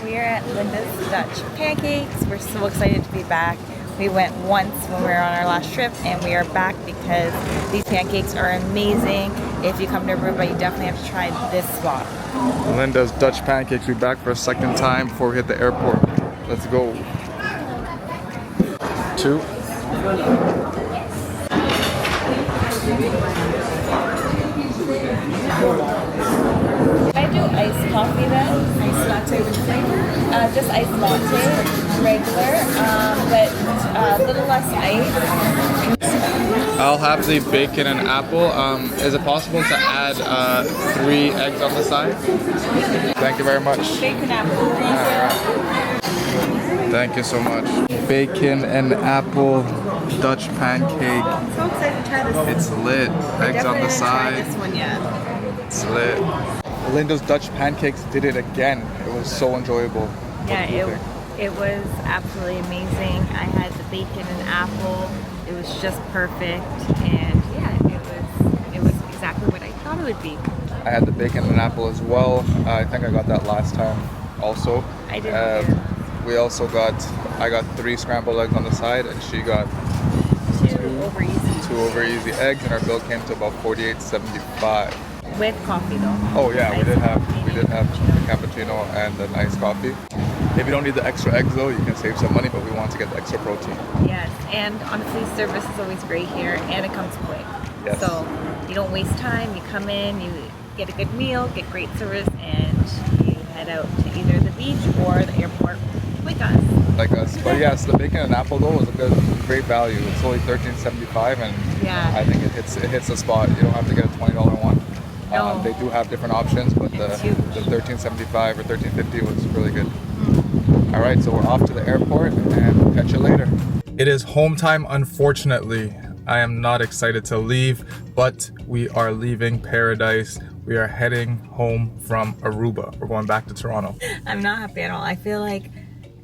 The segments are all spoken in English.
We are at Linda's Dutch Pancakes. We're so excited to be back. We went once when we were on our last trip, and we are back because these pancakes are amazing. If you come to Aruba, you definitely have to try this spot. Linda's Dutch Pancakes. We're back for a second time before we hit the airport. Let's go. 2. Can I do iced coffee then? Iced latte with flavor? Just iced latte, regular, but a little less ice. I'll have the bacon and apple. Is it possible to add 3 eggs on the side? Thank you very much. Bacon apple, thank you. Thank you so much. Bacon and apple Dutch pancake. I'm so excited to try this. It's lit. Eggs on the side. This one yet. It's lit. Linda's Dutch Pancakes did it again. It was so enjoyable. Yeah, it was absolutely amazing. I had the bacon and apple. It was just perfect, and yeah, it was exactly what I thought it would be. I had the bacon and apple as well. I think I got that last time also. I did. We also I got 3 scrambled eggs on the side, and she got 2 over easy eggs, and our bill came to about $48.75. With coffee though. Oh yeah, we did have a cappuccino and an iced coffee. If you don't need the extra eggs though, you can save some money, but we want to get the extra protein. Yes, and honestly, service is always great here, and it comes quick. Yes. So you don't waste time. You come in, you get a good meal, get great service, and you head out to either the beach or the airport like us. But yes, the bacon and apple though was a great value. It's only $13.75, and yeah, I think it hits the spot. You don't have to get a $20 one. No. They do have different options, but the $13.75 or $13.50 was really good. All right, so we're off to the airport, and we'll catch you later. It is home time, unfortunately. I am not excited to leave, but we are leaving paradise. We are heading home from Aruba. We're going back to Toronto. I'm not happy at all. I feel like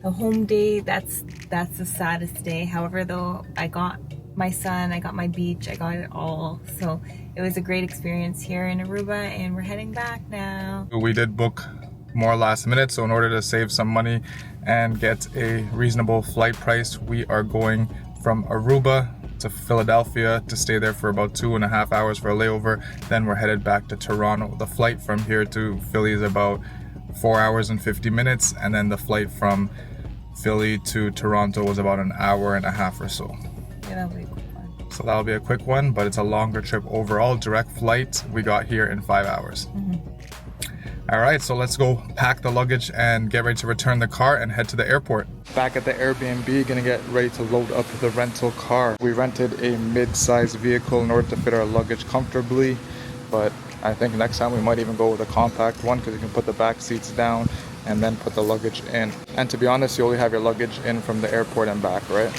the home day, that's the saddest day. However, though, I got my son, I got my beach, I got it all. So it was a great experience here in Aruba, and we're heading back now. We did book more last minute, so in order to save some money and get a reasonable flight price, we are going from Aruba to Philadelphia to stay there for about 2.5 hours for a layover. Then we're headed back to Toronto. The flight from here to Philly is about 4 hours and 50 minutes, and then the flight from Philly to Toronto was about 1.5 hours or so. Yeah, that'll be a quick one. So that'll be a quick one, but it's a longer trip overall. Direct flight, we got here in 5 hours. All right, so let's go pack the luggage and get ready to return the car and head to the airport. Back at the Airbnb, gonna get ready to load up the rental car. We rented a mid-sized vehicle in order to fit our luggage comfortably, but I think next time we might even go with a compact one because you can put the back seats down and then put the luggage in. And to be honest, you only have your luggage in from the airport and back, right?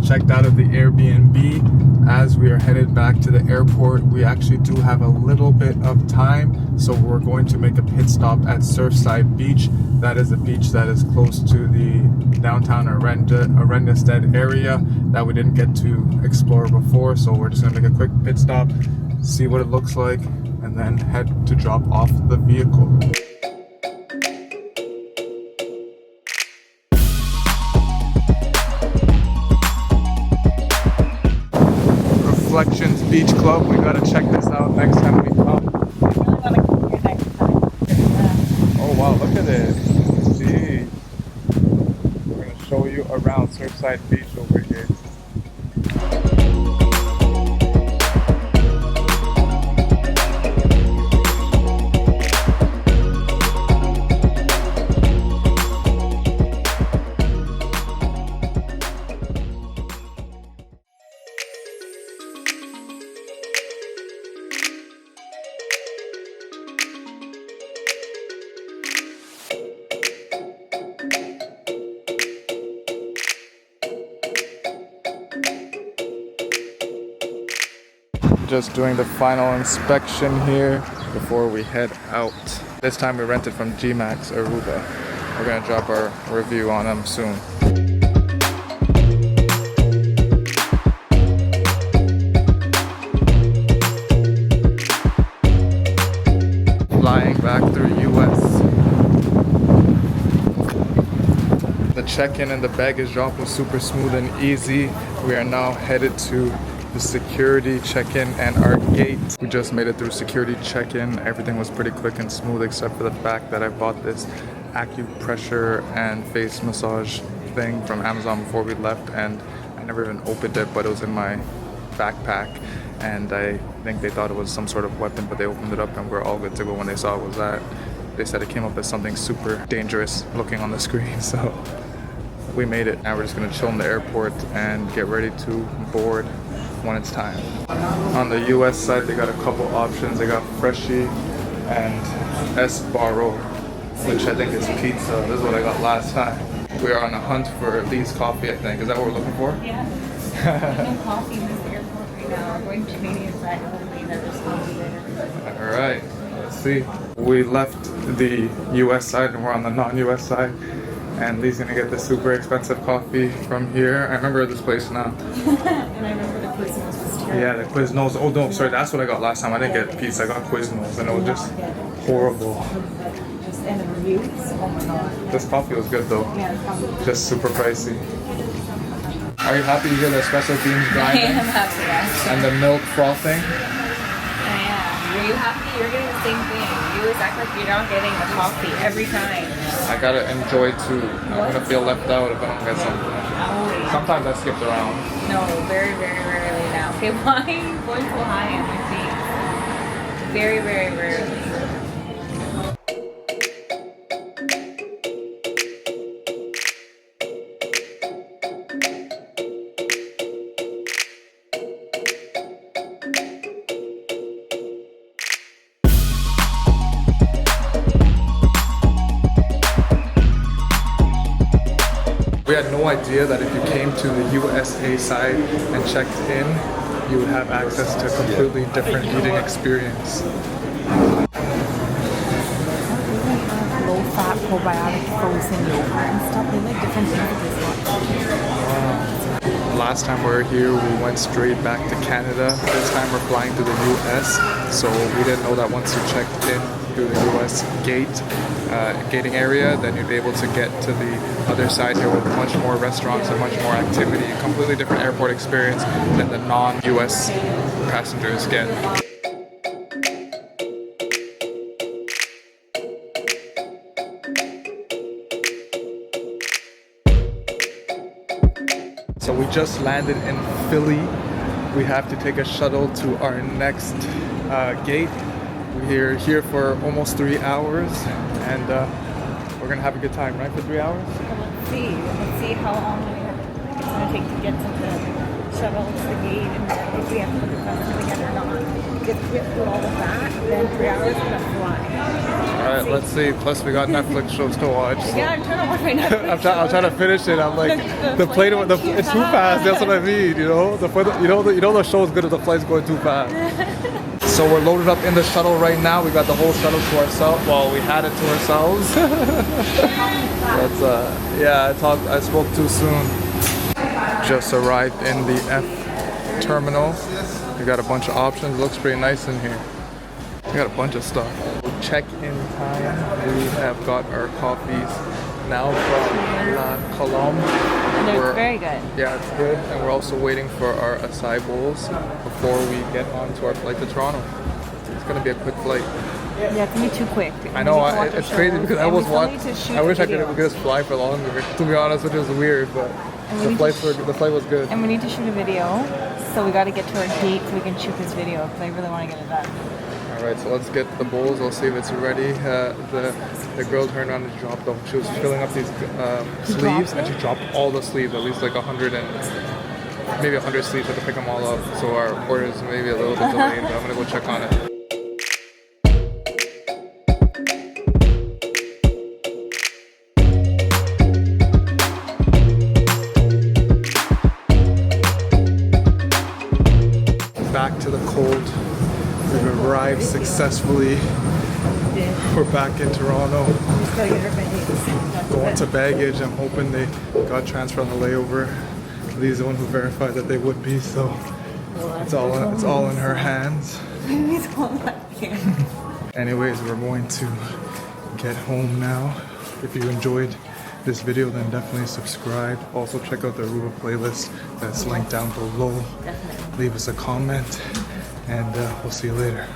Checked out of the Airbnb. As we are headed back to the airport, we actually do have a little bit of time, so we're going to make a pit stop at Surfside Beach. That is a beach that is close to the downtown Arendestead area that we didn't get to explore before, so we're just going to make a quick pit stop, see what it looks like, and then head to drop off the vehicle. Reflections Beach Club. We gotta check this out next time we come. Oh wow, look at it. Gee. We're gonna show you around Surfside Beach over here. Just doing the final inspection here. before we head out. This time we rented from G-Max Aruba. We're gonna drop our review on them soon. Flying back through US. The check-in and the baggage drop was super smooth and easy. We are now headed to the security check-in and our gate. We just made it through security check-in. Everything was pretty quick and smooth except for the fact that I bought this acupressure and face massage thing from Amazon before we left, and I never even opened it, but it was in my backpack, and I think they thought it was some sort of weapon, but they opened it up and we're all good to go. When they saw it was that, they said it came up as something super dangerous looking on the screen, so we made it. Now we're just gonna chill in the airport and get ready to board when it's time. On the US side, they got a couple options. They got Freshie and Esbarro, which I think is pizza. This is what I got last time. We are on a hunt for Lee's coffee, I think. Is that what we're looking for? Yeah. There's no coffee in this airport right now. We're going to Canadian side only. There's coffee there. Alright, let's see. We left the US side and we're on the non-US side. And Lee's gonna get the super expensive coffee from here. I remember this place now. And I remember the Quiznos was terrible. Yeah, the Quiznos. Oh no, sorry, that's what I got last time. I didn't get pizza, I got Quiznos, and it was just horrible. And the reviews, oh my god. This coffee was good though. Yeah, the coffee was Just super pricey. Are you happy you hear the espresso beans I grinding? am happy, actually. And the milk frothing? I am. Are you happy? You're getting the same thing. You always act like you're not getting the coffee every time. I gotta enjoy too. I'm gonna feel left out if I don't get something. Always. Sometimes I skipped around. No, very, very rarely now. Okay, why are you going so high on my face? Very, very rarely. We had no idea that if you came to the USA side and checked in, you would have access to a completely different eating experience. Low-fat, probiotic, frozen yogurt and stuff. They like different things with this one. Last time we were here, we went straight back to Canada. This time we're flying to the US, so we didn't know that once you checked in through the US gating area, then you'd be able to get to the other side here with much more restaurants and much more activity. A completely different airport experience than the non-US passengers get. So we just landed in Philly. We have to take a shuttle to our next gate. We're here for almost 3 hours, and we're gonna have a good time, right? For 3 hours? Well, let's see how long it's gonna take to get to the shuttle to the gate, and if we have to put the customs together or not. Because we have to do all of that, then 3 hours is gonna fly. All right, let's see. Plus, we got Netflix shows to watch. So. Yeah, I'm trying to watch my Netflix. I'm trying to finish it. I'm like, the plane, it's too fast. That's what I mean. You know, the show's good if the flight's going too fast. So we're loaded up in the shuttle right now. We got the whole shuttle to ourselves. Well, we had it to ourselves. But I spoke too soon. Just arrived in the F terminal. We got a bunch of options. It looks pretty nice in here. We got a bunch of stuff. Check-in time. We have got our coffees now from La Colombe. They're very good. Yeah, it's good. And we're also waiting for our acai bowls before we get on to our flight to Toronto. It's going to be a quick flight. Yeah, it's gonna be too quick. I know, it's crazy because I almost want. I wish I could just fly for longer. To be honest, which is weird, but the flight was good. And we need to shoot a video, so we got to get to our gate so we can shoot this video because I really want to get it done. All right, so let's get the bowls. I'll see if it's ready. The girl turned around and dropped them. She was filling up these sleeves, and she dropped all the sleeves, at least like 100 and maybe 100 sleeves. I have to pick them all up. So our order is maybe a little bit delayed, but I'm gonna go check on it. Back to the cold We've arrived successfully. We're back in Toronto. Going to baggage. I'm hoping they got transferred on the layover. Lee's the one who verified that they would be, so it's all in her hands. Anyways, we're going to get home now. If you enjoyed this video, then definitely subscribe. Also check out the Aruba playlist that's linked down below. Definitely. Leave us a comment, and we'll see you later.